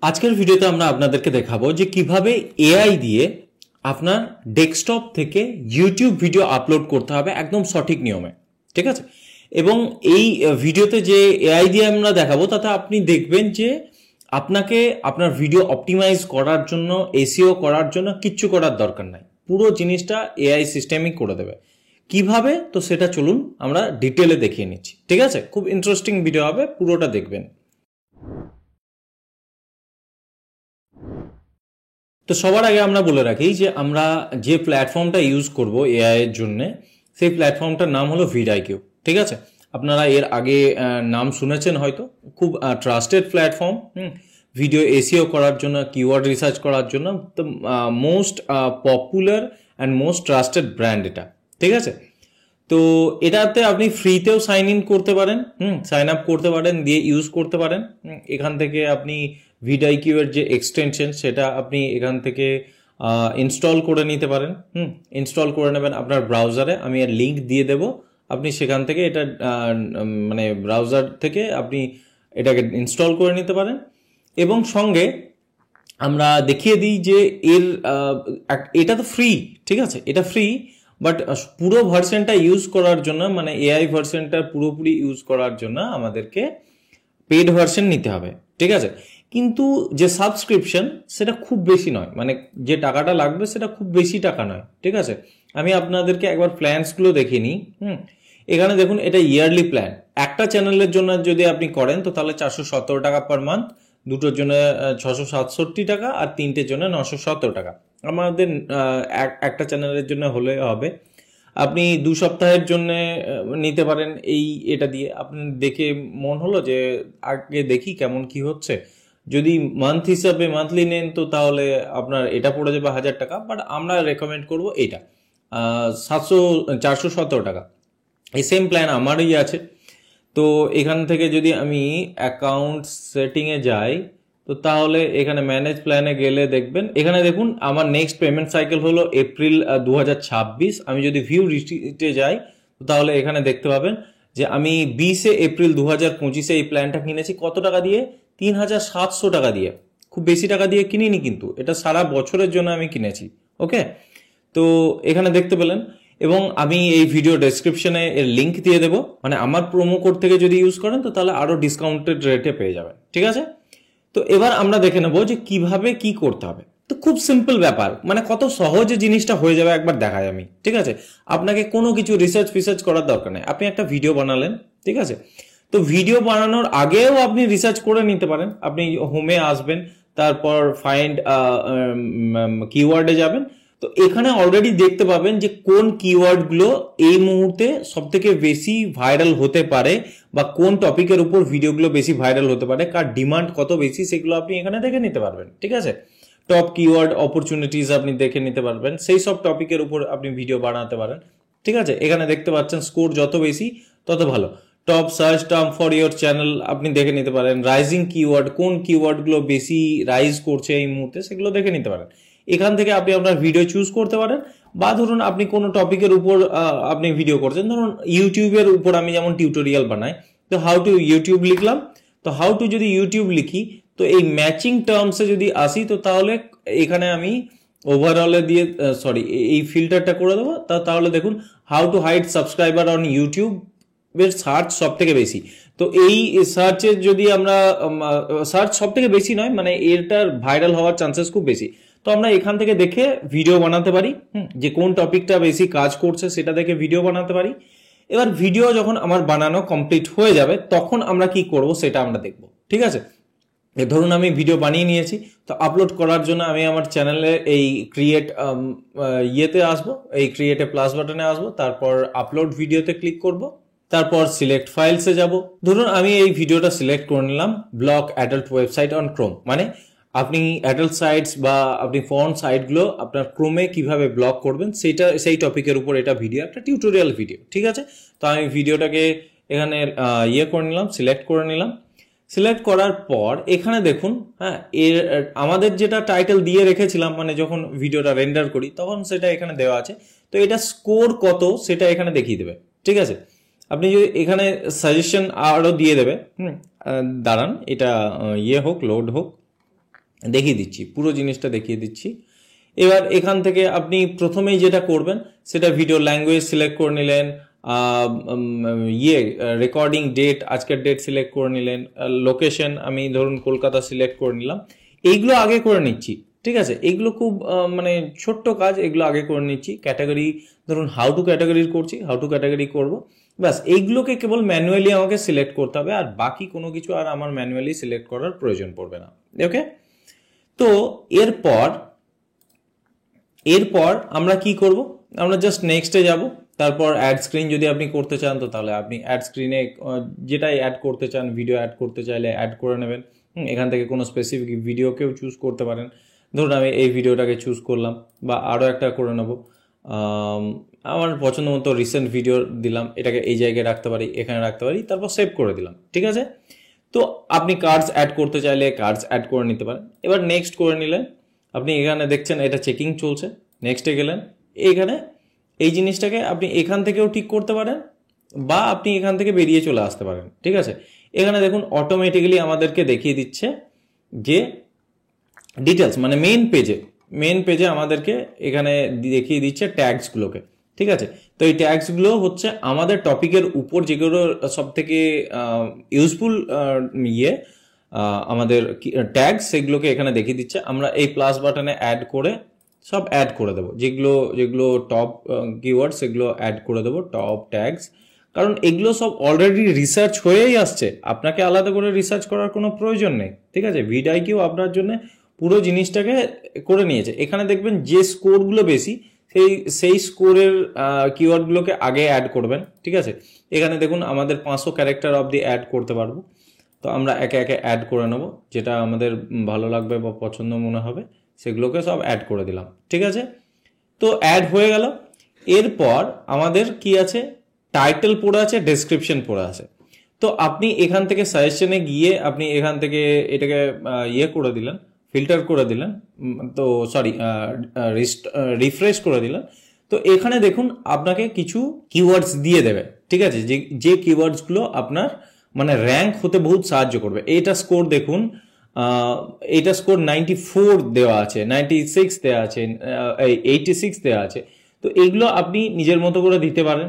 আজকের ভিডিওতে আমরা আপনাদেরকে দেখাবো যে কিভাবে এআই দিয়ে আপনার ডেস্কটপ থেকে ইউটিউব ভিডিও আপলোড করতে হবে একদম সঠিক নিয়মে। ঠিক আছে, এবং এই ভিডিওতে যে এআই দিয়ে আমরা দেখাবো তাতে আপনি দেখবেন যে আপনাকে আপনার ভিডিও অপটিমাইজ করার জন্য, এসইও করার জন্য কিচ্ছু করার দরকার নাই, পুরো জিনিসটা এআই সিস্টেমই করে দেবে। কিভাবে, তো সেটা চলুন আমরা ডিটেলে দেখিয়ে নিচ্ছি। ঠিক আছে, খুব ইন্টারেস্টিং ভিডিও হবে, পুরোটা দেখবেন। তো সবার আগে আমরা বলে রাখি যে আমরা যে প্ল্যাটফর্মটা ইউজ করব এআই এর জন্য, সেই প্ল্যাটফর্মটার নাম হলো ভিডআইকিউ। ঠিক আছে, আপনারা এর আগে নাম শুনেছেন হয়তো, খুব ট্রাস্টেড প্ল্যাটফর্ম। ভিডিও এসইও করার জন্য, কিওয়ার্ড রিসার্চ করার জন্য তো most popular and most trusted brand এটা। ঠিক আছে, তো এটাতে আপনি ফ্রিতেও সাইন ইন করতে পারেন, সাইন আপ করতে পারেন, দিয়ে ইউজ করতে পারেন। এখান থেকে আপনি ভিডআইকিউ এর যে এক্সটেনশন সেটা আপনি এখান থেকে ইনস্টল করে নিতে পারেন। ইনস্টল করে নেবেন আপনার ব্রাউজারে, আমি এর লিঙ্ক দিয়ে দেব, আপনি সেখান থেকে এটা মানে ব্রাউজার থেকে আপনি এটাকে ইনস্টল করে নিতে পারেন। এবং সঙ্গে আমরা দেখিয়ে দিই যে এর এটা তো ফ্রি, ঠিক আছে, এটা ফ্রি, বাট পুরো ভার্সনটা ইউজ করার জন্য, মানে এআই ভার্সনটা পুরোপুরি ইউজ করার জন্য আমাদেরকে পেড ভার্সন নিতে হবে। ঠিক আছে, কিন্তু যে সাবস্ক্রিপশন সেটা খুব বেশি নয়, মানে যে টাকাটা লাগবে সেটা খুব বেশি টাকা নয়। ঠিক আছে, আমি আপনাদেরকে একবার প্ল্যানসগুলো দেখিয়ে নিই। এখানে দেখুন, এটা ইয়ারলি প্ল্যান। একটা চ্যানেলের জন্য যদি আপনি করেন তো তাহলে 417 টাকা পার মান্থ, দুটোর জন্য 667 টাকা, আর তিনটের জন্য 917 টাকা। আমাদের একটা চ্যানেলের জন্য হলে হবে। আপনি 2 সপ্তাহের জন্য নিতে পারেন এটা দিয়ে। আপনি দেখে মন হলো যে আগে দেখি কেমন কি হচ্ছে, যদি মান্থ হিসাবে মান্থলি নেন তো তাহলে আপনার এটা পড়ে যাবে 1000 টাকা, বাট আমরা রেকমেন্ড করব এটা 417 টাকা। এই সেম প্ল্যান আমারই আছে। তো এখান থেকে যদি আমি অ্যাকাউন্ট সেটিংয়ে যাই তো তাহলে এখানে ম্যানেজ প্ল্যানে গেলে দেখবেন, এখানে দেখুন আমার নেক্সট পেমেন্ট সাইকেল হলো এপ্রিল 2026। আমি যদি ভিউ রিসিটে যাই তাহলে এখানে দেখতে পাবেন যে আমি 20 এপ্রিল 2025 এই প্ল্যানটা কিনেছি। কত টাকা দিয়ে? 3700 টাকা দিয়ে। খুব বেশি টাকা দিয়ে কিনিনি, কিন্তু এটা সারা বছরের জন্য আমি কিনেছি। ওকে, তো এখানে দেখতে পেলেন, এবং আমি এই ভিডিও ডেসক্রিপশনে এর লিঙ্ক দিয়ে দেবো, মানে আমার প্রোমো কোড থেকে যদি ইউজ করেন তো তাহলে আরো ডিসকাউন্টেড রেটে পেয়ে যাবেন। ঠিক আছে, তো এবার আমরা দেখে নেবো যে কিভাবে কি করতে হবে। তো খুব সিম্পল ব্যাপার, মানে কত সহজে জিনিসটা হয়ে যাবে একবার দেখাই আমি। ঠিক আছে, আপনাকে কোনো কিছু রিসার্চ করার দরকার নেই। আপনি একটা ভিডিও বানালেন, ঠিক আছে, তো ভিডিও বানানোর আগেও আপনি রিসার্চ করে নিতে পারেন। আপনি হোমে আসবেন, তারপর ফাইন্ড কিওয়ার্ডে যাবেন, তো এখানে অলরেডি দেখতে পাবেন যে কোন কিওয়ার্ডগুলো এই মুহূর্তে সব থেকে বেশি ভাইরাল হতে পারে, বা কোন টপিকের উপর ভিডিওগুলো বেশি ভাইরাল হতে পারে, কার ডিমান্ড কত বেশি, সেগুলো আপনি এখানে দেখে নিতে পারবেন। ঠিক আছে, টপ কিওয়ার্ড অপরচুনিটিস আপনি দেখে নিতে পারবেন, সেই সব টপিকের উপর আপনি ভিডিও বানাতে পারেন। ঠিক আছে, এখানে দেখতে পাচ্ছেন স্কোর যত বেশি তত ভালো। Top search term for your channel আপনি দেখে নিতে পারেন। রাইজিং কিওয়ার্ড, কোন কিওয়ার্ডগুলো বেশি রাইজ করছে এই মুহূর্তে, সেগুলো দেখে নিতে পারেন। এখান থেকে আপনি আপনার ভিডিও চুজ করতে পারেন, বা ধরুন আপনি কোনো টপিকের উপর আপনি ভিডিও করছেন, ধরুন ইউটিউবের উপর আমি যেমন টিউটোরিয়াল বানাই, তো হাউ টু ইউটিউব লিখলাম। তো হাউ টু যদি ইউটিউব লিখি, তো এই ম্যাচিং টার্মসে যদি আসি তো তাহলে এখানে আমি ওভারঅলে দিয়ে এই ফিল্টারটা করে দেবো। তাহলে দেখুন, how to hide subscriber on YouTube এর সার্চ সব থেকে বেশি। তো এই সার্চের যদি আমরা সার্চ সব থেকে বেশি নয়, মানে এটার ভাইরাল হওয়ার চান্সেস খুব বেশি। তো আমরা এখান থেকে দেখে ভিডিও বানাতে পারি, যে কোন টপিকটা বেশি কাজ করছে সেটা দেখে ভিডিও বানাতে পারি। এবার ভিডিও যখন আমার বানানো কমপ্লিট হয়ে যাবে তখন আমরা কি করব সেটা আমরা দেখব। ঠিক আছে, ধরুন আমি ভিডিও বানিয়ে নিয়েছি, তো আপলোড করার জন্য আমি আমার চ্যানেলে এই ক্রিয়েট ইয়েতে আসবো, এই ক্রিয়েটে প্লাস বাটনে আসবো, তারপর আপলোড ভিডিওতে ক্লিক করব, তারপর সিলেক্ট ফাইলসে যাব। ধরুন আমি এই ভিডিওটা সিলেক্ট করে নিলাম, block adult website on Chrome, মানে আপনি অ্যাডাল্ট সাইটস বা আপনি ফর্ন সাইটগুলো আপনার ক্রোমে কিভাবে ব্লক করবেন সেই টপিকের উপর এটা ভিডিও, একটা টিউটোরিয়াল ভিডিও। ঠিক আছে, তো আমি ভিডিওটাকে এখানে করে নিলাম, সিলেক্ট করে নিলাম। সিলেক্ট করার পর এখানে দেখুন, হ্যাঁ, আমাদের যেটা টাইটেল দিয়ে রেখেছিলাম, মানে যখন ভিডিওটা রেন্ডার করি তখন সেটা এখানে দেওয়া আছে। তো এটা স্কোর কত সেটা এখানে দেখিয়ে দেবে। ঠিক আছে, আপনি যদি এখানে সাজেশন আরও দিয়ে দেবে। দাঁড়ান, এটা হোক, লোড হোক। দেখিয়ে দিচ্ছি, পুরো জিনিসটা দেখিয়ে দিচ্ছি। এবার এখান থেকে আপনি প্রথমেই যেটা করবেন সেটা ভিডিও ল্যাঙ্গুয়েজ সিলেক্ট করে নিলেন, রেকর্ডিং ডেট, আজকের ডেট সিলেক্ট করে নিলেন, লোকেশন আমি ধরুন কলকাতা সিলেক্ট করে নিলাম। এইগুলো আগে করে নিচ্ছি, ঠিক আছে? এইগুলো খুব মানে ছোট্ট কাজ, এগুলো আগে করে নিচ্ছি। ক্যাটাগরি ধরুন হাউ টু ক্যাটাগরি করছি, হাউ টু ক্যাটাগরি করবো, ব্যাস এইগুলোকে কেবল ম্যানুয়ালি আমাকে সিলেক্ট করতে হবে, আর বাকি কোনো কিছু আর আমার ম্যানুয়ালি সিলেক্ট করার প্রয়োজন পড়বে না। ওকে, তো এরপর আমরা কি করব, আমরা জাস্ট নেক্সটে যাব। তারপর অ্যাড স্ক্রিন যদি আপনি করতে চান তো তাহলে আপনি অ্যাড স্ক্রিনে যেটাই অ্যাড করতে চান, ভিডিও অ্যাড করতে চাইলে অ্যাড করে নেবেন। এখান থেকে কোনো স্পেসিফিক ভিডিওকেও চুজ করতে পারেন। ধরুন আমি এই ভিডিওটাকে চুজ করলাম, বা আরও একটা করে নেব, আমার পছন্দ মতো রিসেন্ট ভিডিও দিলাম, এটাকে এই জায়গায় রাখতে পারি, এখানে রাখতে পারি, তারপর সেভ করে দিলাম, ঠিক আছে? তো আপনি কার্ডস অ্যাড করতে চাইলে কার্ডস অ্যাড করে নিতে পারেন। এবার নেক্সট করে নিলেন, আপনি এখানে দেখছেন এটা চেকিং চলছে, নেক্সটে গেলেন। এইখানে এই জিনিসটাকে আপনি এখান থেকেও ঠিক করতে পারেন, বা আপনি এখান থেকে বেরিয়ে চলে আসতে পারেন, ঠিক আছে? এখানে দেখুন অটোমেটিক্যালি আমাদেরকে দেখিয়ে দিচ্ছে যে ডিটেলস, মানে মেন পেজে আমাদেরকে এখানে দেখিয়ে দিচ্ছে ট্যাগসগুলোকে, ঠিক আছে? তো এই ট্যাগসগুলো হচ্ছে আমাদের টপিকের উপর যেগুলো সব থেকে ইউজফুল আমাদের ট্যাগস, সেগুলোকে এখানে দেখিয়ে দিচ্ছে। আমরা এই প্লাস বাটনে অ্যাড করে সব অ্যাড করে দেবো, যেগুলো টপ কিওয়ার্ড সেগুলো অ্যাড করে দেবো, টপ ট্যাগস। কারণ এগুলো সব অলরেডি রিসার্চ হয়েই আসছে, আপনাকে আলাদা করে রিসার্চ করার কোনো প্রয়োজন নেই, ঠিক আছে? ভিডিআইকিউ আপনার জন্য পুরো জিনিসটাকে করে নিয়েছে। এখানে দেখবেন যে স্কোরগুলো বেশি সেই স্কোরের কিওয়ার্ডগুলোকে আগে অ্যাড করবেন, ঠিক আছে? এখানে দেখুন আমাদের 500 ক্যারেক্টার অবধি অ্যাড করতে পারবো। তো আমরা একে একে অ্যাড করে নেব, যেটা আমাদের ভালো লাগবে বা পছন্দ মনে হবে সেগুলোকে সব অ্যাড করে দিলাম, ঠিক আছে? তো অ্যাড হয়ে গেল। এরপর আমাদের কি আছে, টাইটেল পড়ে আছে, ডেসক্রিপশন পড়ে আছে। তো আপনি এখান থেকে সাজেশনে গিয়ে আপনি এখান থেকে এটাকে করে দিলেন, ফিল্টার করে দিলেন, তো সরি রিফ্রেশ করে দিলেন। তো এখানে দেখুন আপনাকে কিছু কিওয়ার্ডস দিয়ে দেবে, ঠিক আছে? যে কিওয়ার্ডসগুলো আপনার মানে র্যাঙ্ক হতে বহুত সাহায্য করবে। এইটা স্কোর দেখুন, এইটা স্কোর 94 দেওয়া আছে, 96 দেওয়া আছে, 86 দেওয়া আছে। তো এগুলো আপনি নিজের মতো করে দিতে পারেন।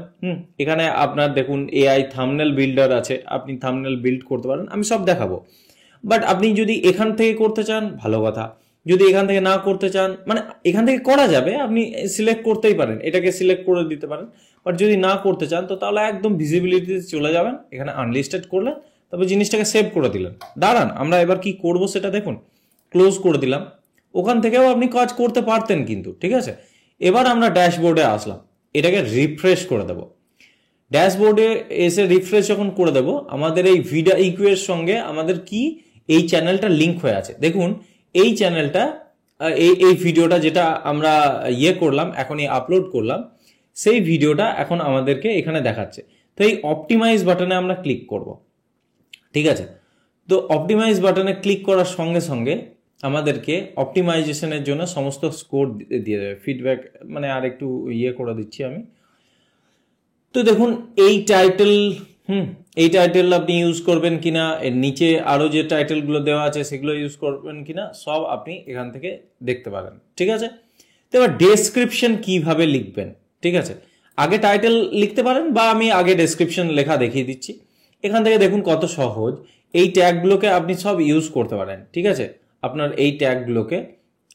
এখানে আপনার দেখুন এআই থাম্বনেল বিল্ডার আছে, আপনি থাম্বনেল বিল্ড করতে পারেন, আমি সব দেখাবো। বাট আপনি যদি এখান থেকে করতে চান ভালো কথা, যদি এখান থেকে না করতে চান, মানে এখান থেকে করা যাবে, আপনি সিলেক্ট করতেই পারেন, এটাকে সিলেক্ট করে দিতে পারেন। বাট যদি না করতে চান তো তাহলে একদম ভিজিবিলিটিতে চলে যাবেন, এখানে আনলিস্টেড করলেন, তারপর জিনিসটাকে সেভ করে দিলেন। দাঁড়ান, আমরা এবার কি করব সেটা দেখুন। ক্লোজ করে দিলাম, ওখান থেকেও আপনি কাজ করতে পারতেন কিন্তু, ঠিক আছে? এবার আমরা ড্যাশবোর্ডে আসলাম, এটাকে রিফ্রেশ করে দেব। ড্যাশবোর্ডে এসে রিফ্রেশ যখন করে দেব, আমাদের এই ভিডিআইকিউ এর সঙ্গে আমাদের কি এই চ্যানেলটা লিঙ্ক হয়ে আছে। দেখুন এই চ্যানেলটা, এই ভিডিওটা যেটা আমরা করলাম, এখনই আপলোড করলাম, সেই ভিডিওটা এখন আমাদেরকে এখানে দেখাচ্ছে। তো এই অপটিমাইজ বাটনে আমরা ক্লিক করব, ঠিক আছে? তো অপটিমাইজ বাটনে ক্লিক করার সঙ্গে সঙ্গে আমাদেরকে অপটিমাইজেশনের জন্য সমস্ত স্কোর দিয়ে দেবে, ফিডব্যাক, মানে আর একটু করে দিচ্ছি আমি। তো দেখুন এই টাইটেল আপনি ইউজ করবেন কিনা, এর নিচে আরো যে টাইটেলগুলো দেওয়া আছে সেগুলো ইউজ করবেন কিনা, সব আপনি এখান থেকে দেখতে পারেন, ঠিক আছে? তো এবার ডেসক্রিপশন কিভাবে লিখবেন, ঠিক আছে? আগে টাইটেল লিখতে পারেন, বা আমি আগে ডেসক্রিপশন লেখা দেখিয়ে দিচ্ছি। এখান থেকে দেখুন কত সহজ, এই ট্যাগগুলোকে আপনি সব ইউজ করতে পারেন, ঠিক আছে? আপনার এই ট্যাগগুলোকে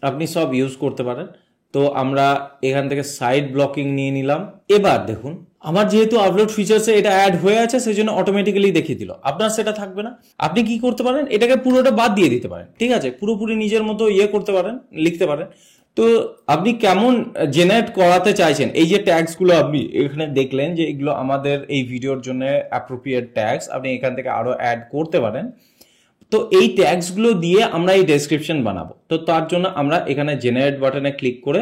আপনি সব ইউজ করতে পারেন। তো আমরা এখান থেকে সাইড ব্লকিং নিয়ে নিলাম। এবার দেখুন আমার যেহেতু আপলোড ফিচার্সে এটা অ্যাড হয়ে আছে, সেই জন্য অটোমেটিক্যালি দেখিয়ে দিল। আপনার সেটা থাকবে না, আপনি কি করতে পারেন, এটাকে পুরোটা বাদ দিয়ে দিতে পারেন, ঠিক আছে? পুরোপুরি নিজের মতো করতে পারেন, লিখতে পারেন। তো আপনি কেমন জেনারেট করাতে চাইছেন, এই যে ট্যাগসগুলো আপনি এখানে দেখলেন যে এগুলো আমাদের এই ভিডিওর জন্য অ্যাপ্রোপ্রিয়েট ট্যাগস, আপনি এখান থেকে আরো অ্যাড করতে পারেন। তো এই ট্যাগসগুলো দিয়ে আমরা এই ডেসক্রিপশন বানাবো। তো তার জন্য আমরা এখানে জেনারেট বাটনে ক্লিক করে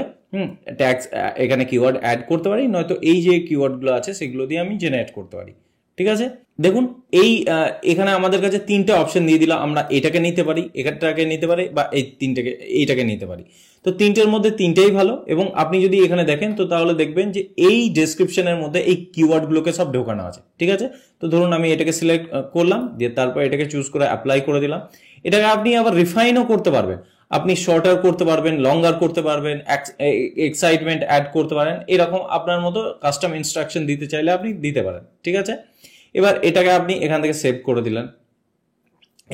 ট্যাগস এখানে কিওয়ার্ড অ্যাড করতে পারি, নয়তো এই যে কিওয়ার্ডগুলো আছে সেগুলো দিয়ে আমি জেনারেট করতে পারি, ঠিক আছে? দেখুন এখানে আমাদের কাছে 3টে অপশন দিয়ে দিলাম, আমরা এটাকে নিতে পারি, এটাকে নিতে পারি, বা এইটাকে নিতে পারি। তো 3টের মধ্যে 3টেই ভালো। এবং আপনি যদি এখানে দেখেন তো তাহলে দেখবেন যে এই ডেসক্রিপশনের মধ্যে এই কিওয়ার্ডগুলোকে সব ঢোকানো আছে, ঠিক আছে? তো ধরুন আমি এটাকে সিলেক্ট করলাম, দিয়ে তারপর এটাকে চুজ করে অ্যাপ্লাই করে দিলাম। এটাকে আপনি আবার রিফাইনও করতে পারবেন। আপনি শর্টার করতে পারবেন, লঙ্গার করতে পারবেন, এক্সাইটমেন্ট অ্যাড করতে পারেন, এরকম আপনার মতো কাস্টম ইনস্ট্রাকশন দিতে চাইলে আপনি দিতে পারেন। ঠিক আছে, এবার এটাকে আপনি এখান থেকে সেভ করে দিলেন,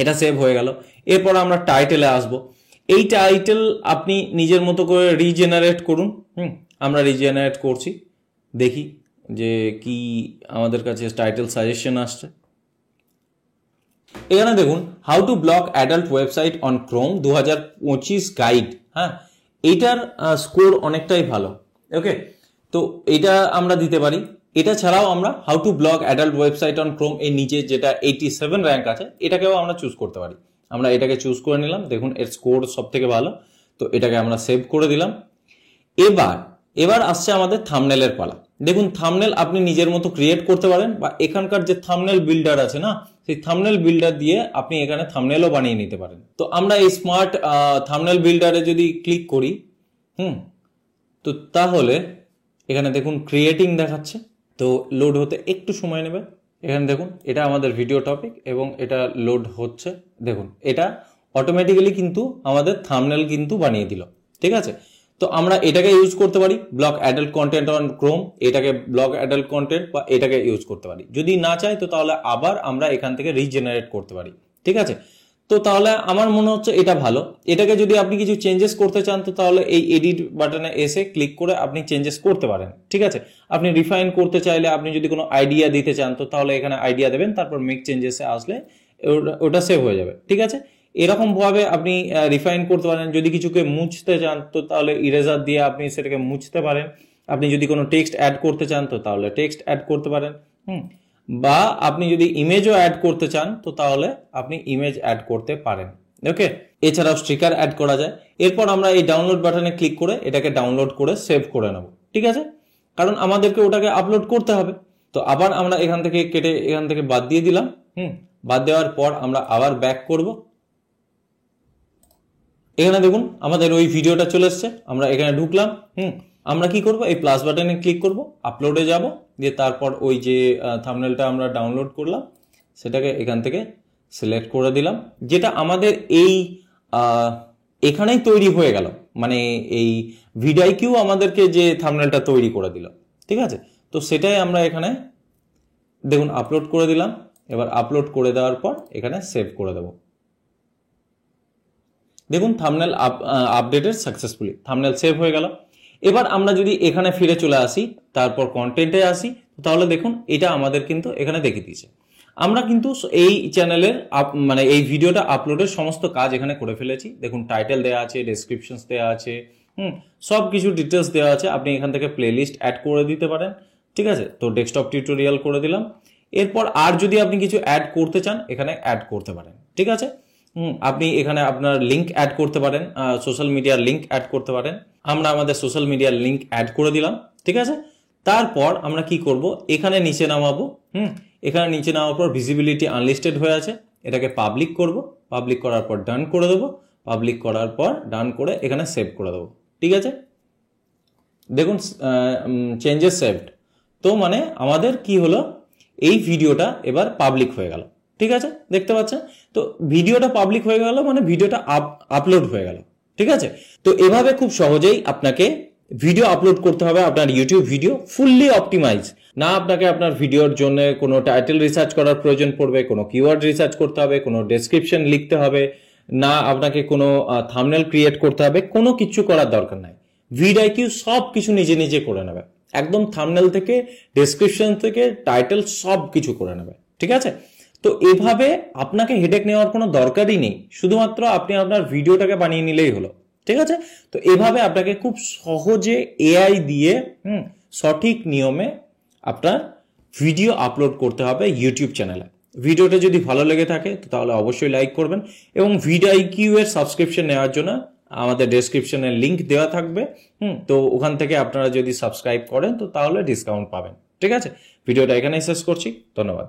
এটা সেভ হয়ে গেল। এরপর আমরা টাইটেলে আসব। এই টাইটেল আপনি নিজের মতো করে রিজেনারেট করুন। আমরা রিজেনারেট করছি, দেখি যে কি আমাদের কাছে টাইটেল সাজেশন আসছে। এখানে দেখুন, how two block adult website on Chrome 2025 guide. হ্যাঁ, এইটার স্কোর অনেকটাই ভালো। ওকে, তো এটা আমরা দিতে পারি। এটা ছাড়াও আমরা how to block adult website on Chrome এর নিচে যেটা 87 র্যাঙ্ক আছে, এটাকেও আমরা চুজ করতে পারি। আমরা এটাকে চুজ করে নিলাম, দেখুন এর স্কোর সব থেকে ভালো, তো এটাকে আমরা সেভ করে দিলাম। এবার আসছে আমাদের থাম্বনেলের পালা। দেখুন, থাম্বনেল আপনি নিজের মতো ক্রিয়েট করতে পারেন, বা এখানকার যে থাম্বনেল বিল্ডার আছে না, সেই থাম্বনেল বিল্ডার দিয়ে আপনি এখানে থাম্বনেলও বানিয়ে নিতে পারেন। তো আমরা এই স্মার্ট থাম্বনেল বিল্ডারে যদি ক্লিক করি, তো তাহলে এখানে দেখুন ক্রিয়েটিং দেখাচ্ছে, তো লোড হতে একটু সময় নেবে। এখানে দেখুন, এটা আমাদের ভিডিও টপিক এবং এটা লোড হচ্ছে। দেখুন, এটা অটোমেটিক্যালি কিন্তু আমাদের থাম্বনেল কিন্তু বানিয়ে দিল। ঠিক আছে, তো আমরা এটাকে ইউজ করতে পারি, block adult content on Chrome, এটাকে ব্লক অ্যাডাল্ট কন্টেন্ট বা এটাকে ইউজ করতে পারি। যদি না চাই তো তাহলে আবার আমরা এখান থেকে রিজেনারেট করতে পারি। ঠিক আছে, তো তাহলে আমার মনে হচ্ছে এটা ভালো। এটাকে যদি আপনি কিছু চেঞ্জেস করতে চান তো তাহলে এই এডিট বাটনে এসে ক্লিক করে আপনি চেঞ্জেস করতে পারেন। ঠিক আছে, আপনি রিফাইন করতে চাইলে, আপনি যদি কোনো আইডিয়া দিতে চান তো তাহলে এখানে আইডিয়া দেবেন, তারপর মেক চেঞ্জেসে আসলে ওটা সেভ হয়ে যাবে। ঠিক আছে, এরকম ভাবে আপনি রিফাইন করতে পারেন। যদি কিছুকে মুছতে চান তো তাহলে ইরেজার দিয়ে আপনি সেটাকে মুছতে পারেন। আপনি যদি কোনো টেক্সট অ্যাড করতে চান তো তাহলে টেক্সট অ্যাড করতে পারেন। বা আপনি যদি ইমেজও অ্যাড করতে চান তো তাহলে আপনি ইমেজ অ্যাড করতে পারেন। ওকে, এছাড়াও স্টিকার অ্যাড করা যায়। এরপর আমরা এই ডাউনলোড বাটনে ক্লিক করে এটাকে ডাউনলোড করে সেভ করে নেব। ঠিক আছে, কারণ আমাদেরকে ওটাকে আপলোড করতে হবে। তো আবার আমরা এখান থেকে কেটে এখান থেকে বাদ দিয়ে দিলাম। বাদ দেওয়ার পর আমরা আবার ব্যাক করব। এখানে দেখুন আমাদের ওই ভিডিওটা চলে এসছে, আমরা এখানে ঢুকলাম। আমরা কি করব, এই প্লাস বাটনে ক্লিক করব, আপলোডে যাব, দিয়ে তারপর ওই যে থাম্বনেলটা আমরা ডাউনলোড করলাম সেটাকে এখান থেকে সিলেক্ট করে দিলাম, যেটা আমাদের এই এখানেই তৈরি হয়ে গেল। মানে এই ভিডিআইকিউ আমাদেরকে যে থাম্বনেলটা তৈরি করে দিল। ঠিক আছে, তো সেটাই আমরা এখানে দেখুন আপলোড করে দিলাম। এবার আপলোড করে দেওয়ার পর এখানে সেভ করে দেব। দেখুন thumbnail updated successfully, thumbnail save হয়ে গেল। এবার আমরা যদি এখানে ফিরে চলে আসি, তারপর কন্টেন্টে আসি, তাহলে দেখুন এটা আমাদের কিন্তু এখানে দেখিয়ে দিয়েছে। আমরা কিন্তু এই চ্যানেলের মানে এই ভিডিওটা আপলোডের সমস্ত কাজ এখানে করে ফেলেছি। দেখুন টাইটেল দেওয়া আছে, ডেসক্রিপশনস দেওয়া আছে, সব কিছু ডিটেলস দেওয়া আছে। আপনি এখান থেকে প্লেলিস্ট অ্যাড করে দিতে পারেন। ঠিক আছে, তো ডেস্কটপ টিউটোরিয়াল করে দিলাম। এরপর আর যদি আপনি কিছু অ্যাড করতে চান এখানে অ্যাড করতে পারেন। ঠিক আছে, আপনি এখানে আপনার লিঙ্ক অ্যাড করতে পারেন, সোশ্যাল মিডিয়ার লিঙ্ক অ্যাড করতে পারেন। আমরা আমাদের সোশ্যাল মিডিয়ার লিঙ্ক অ্যাড করে দিলাম। ঠিক আছে, তারপর আমরা কি করব, এখানে নিচে নামাবো। এখানে নিচে নামার পর ভিজিবিলিটি আনলিস্টেড হয়ে আছে, এটাকে পাবলিক করব। পাবলিক করার পর ডান করে দেবো। পাবলিক করার পর ডান করে এখানে সেভ করে দেবো। ঠিক আছে, দেখুন চেঞ্জেস সেভড। তো মানে আমাদের কি হলো, এই ভিডিওটা এবার পাবলিক হয়ে গেল। ঠিক আছে, দেখতে পাচ্ছেন তো ভিডিওটা পাবলিক হয়ে গেল, মানে ভিডিওটা আপলোড হয়ে গেল। ঠিক আছে, তো এভাবে খুব সহজেই আপনাকে ভিডিও আপলোড করতে হবে আপনার ইউটিউব ভিডিও ফুললি অপটিমাইজ। না আপনাকে আপনার ভিডিওর জন্য কোনো টাইটেল রিসার্চ করার প্রয়োজন পড়বে, কোনো কিওয়ার্ড রিসার্চ করতে হবে, কোনো ডেসক্রিপশন লিখতে হবে, না আপনাকে কোনো থাম্বনেল ক্রিয়েট করতে হবে, কোনো কিছু করার দরকার নাই। ভিডিআইকিউ সব কিছু নিজে নিজে করে নেবে, একদম থাম্বনেল থেকে ডেসক্রিপশন থেকে টাইটেল সব কিছু করে নেবে। ঠিক আছে, তো এভাবে আপনাকে হেডেক নেওয়ার কোনো দরকারই নেই, শুধুমাত্র আপনি আপনার ভিডিওটাকে বানিয়ে নিলেই হলো। ঠিক আছে, তো এভাবে আপনাকে খুব সহজে এআই দিয়ে সঠিক নিয়মে আপনার ভিডিও আপলোড করতে হবে ইউটিউব চ্যানেলে। ভিডিওটা যদি ভালো লেগে থাকে তো তাহলে অবশ্যই লাইক করবেন, এবং ভিডিআইকিউ এর সাবস্ক্রিপশন নেওয়ার জন্য আমাদের ডেসক্রিপশনে লিংক দেওয়া থাকবে। তো ওখান থেকে আপনারা যদি সাবস্ক্রাইব করেন তো তাহলে ডিসকাউন্ট পাবেন। ঠিক আছে, ভিডিওটা এখানেই শেষ করছি, ধন্যবাদ।